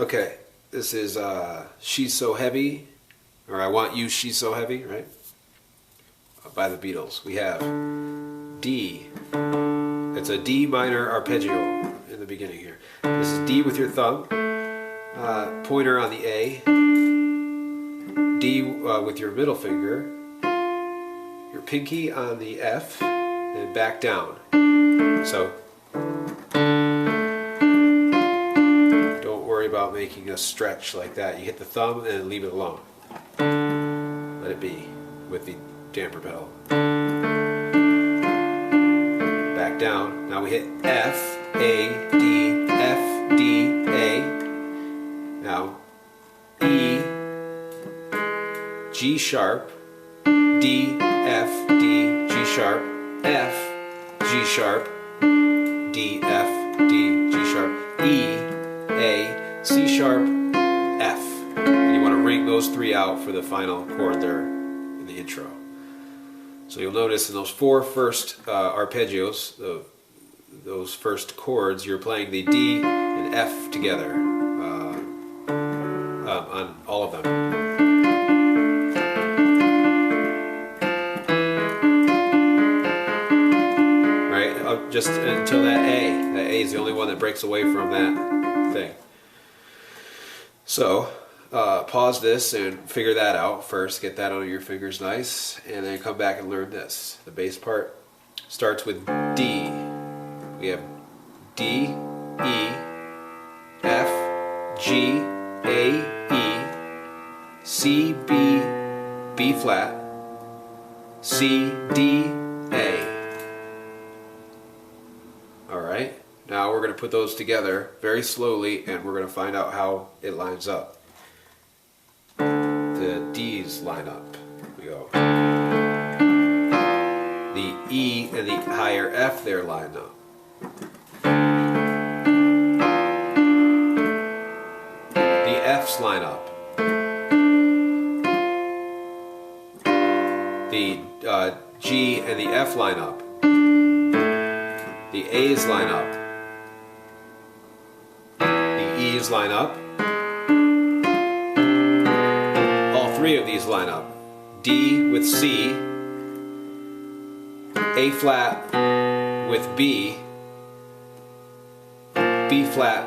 Okay, this is She's So Heavy, or I Want You, She's So Heavy, right? By the Beatles. We have D. It's a D minor arpeggio in the beginning here. This is D with your thumb, pointer on the A, D with your middle finger, your pinky on the F, and back down. So don't worry about making a stretch like that. You hit the thumb and leave it alone. Let it be with the damper pedal. Back down. Now we hit F, A, D, F, D, A. Now E, G sharp, D, F, D, G sharp, F, G sharp, D, F, D, G sharp, E, A, C sharp, F. And you want to ring those three out for the final chord there in the intro. So you'll notice in those four first arpeggios, those first chords, you're playing the D and F together on all of them. Right? Just until that A. That A is the only one that breaks away from that thing. So pause this and figure that out first. Get that on your fingers nice, and then come back and learn this. The bass part starts with D. We have D, E, F, G, A, E, C, B, B flat, C, D, A. Alright, now we're going to put those together very slowly, and we're going to find out how it lines up. The D's line up. We go. The E and the higher F there line up. The F's line up. The G and the F line up. The A's line up. The E's line up. All three of these line up. D with C, A flat with B, B flat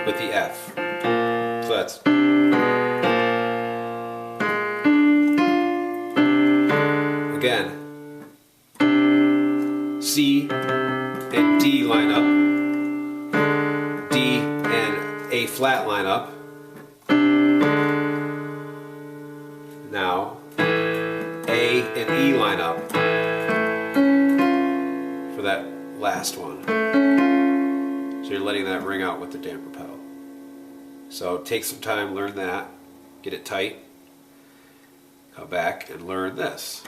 with the F. So that's again, C and D line up, D and A flat line up. Now A and E line up for that last one. So you're letting that ring out with the damper pedal. So take some time, learn that, get it tight, come back and learn this.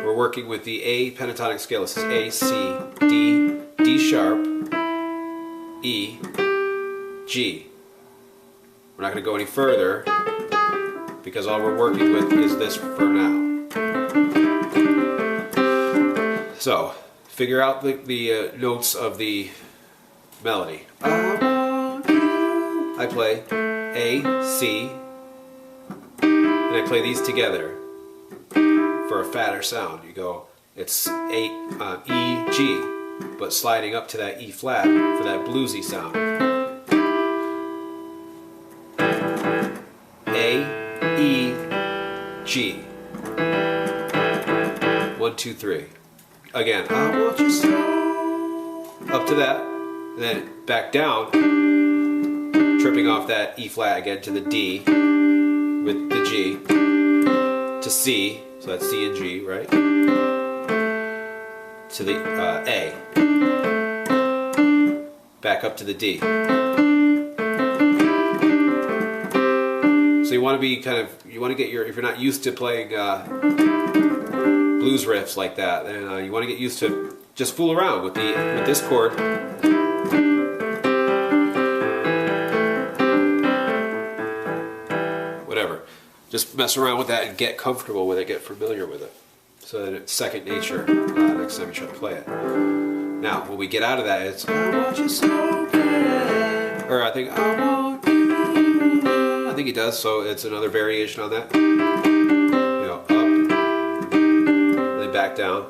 We're working with the A pentatonic scale. This is A, C, D, D sharp, E, G. We're not going to go any further because all we're working with is this for now. So, figure out the notes of the melody. I play A, C, and I play these together for a fatter sound. You go, it's E, G, but sliding up to that E flat for that bluesy sound. A, E, G. 1, 2, 3. Again, I want you so. Up to that, and then back down, tripping off that E flat again to the D with the G, to C, so that's C and G, right? To the A, back up to the D. So you want to be kind of, you want to get your, if you're not used to playing blues riffs like that, then you want to get used to just fool around with this chord. Whatever. Just mess around with that and get comfortable with it, get familiar with it, so that it's second nature next time you try to play it. Now, when we get out of that, it's I want you so bad. Or I think I want you. I think he does, so it's another variation on that. You know, up, then back down.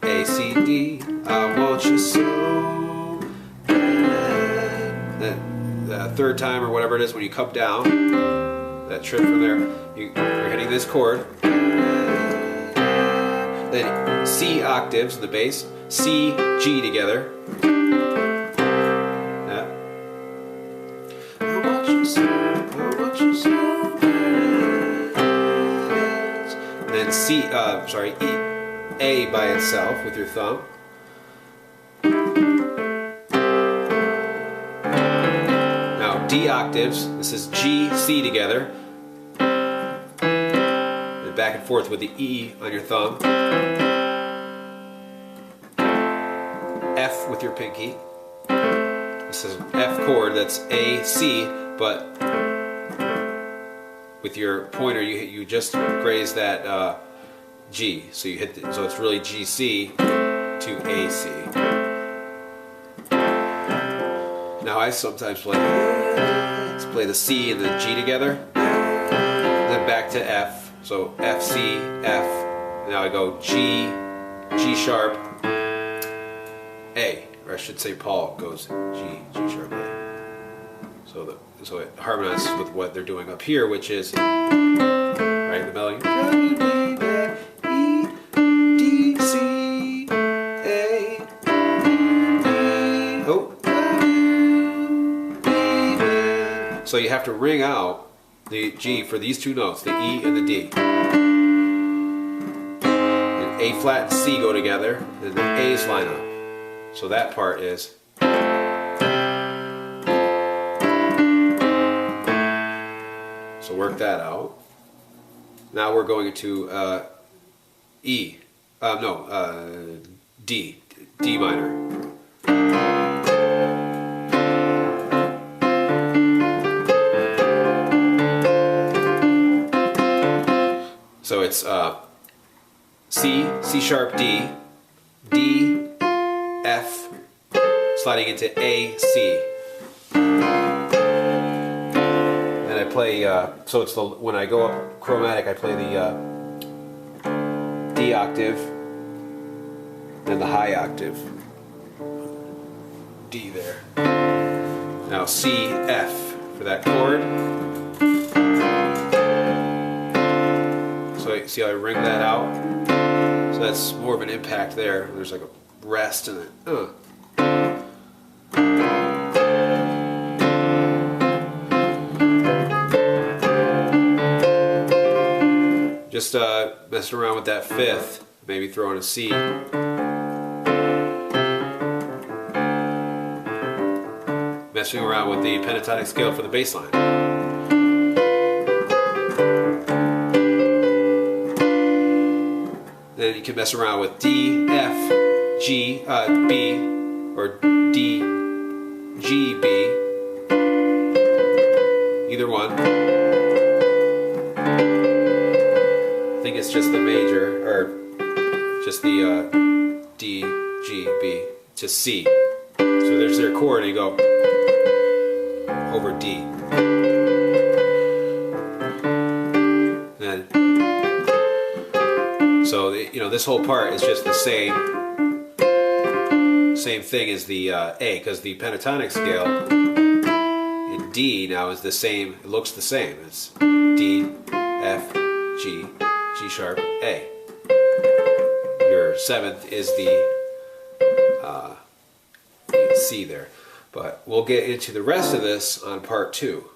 A, C, D, I want you so bad. Then the third time or whatever it is, when you come down, that trip from there, you're hitting this chord. Then C octaves in the bass, C, G together. Yeah. I want you so bad. And then C, E, A by itself with your thumb. Now D octaves, this is G, C together. And back and forth with the E on your thumb. F with your pinky. This is F chord, that's A, C, but with your pointer you just graze that G, so you hit so it's really G, C to A, C. Now I sometimes play the C and the G together, then back to F, so F, C, F. Now I go G, G sharp, A, or I should say Paul goes G, G sharp, A. So it harmonizes with what they're doing up here, which is right the melody. E, D, C, A, oh. So you have to ring out the G for these two notes, the E and the D. And A flat and C go together, and the A's line up. So that part is. So work that out. Now we're going to E. D. D minor. So it's C, C sharp, D, D, F, sliding into A, C. And I play, so it's when I go up chromatic, I play the D octave, then the high octave, D there. Now C, F for that chord. So see how I ring that out? So that's more of an impact there. There's like a rest in it. Just messing around with that fifth, maybe throw in a C. Messing around with the pentatonic scale for the bass line. Then you can mess around with D, F, G, B, or D, G, B. Either one. I think it's just the major, or just the D, G, B to C. So there's their chord, and you go over D. Then, so this whole part is just the same thing as the A, because the pentatonic scale in D now is the same. It looks the same. It's D, F, G, G sharp, A. Your seventh is the C there. But we'll get into the rest of this on part 2.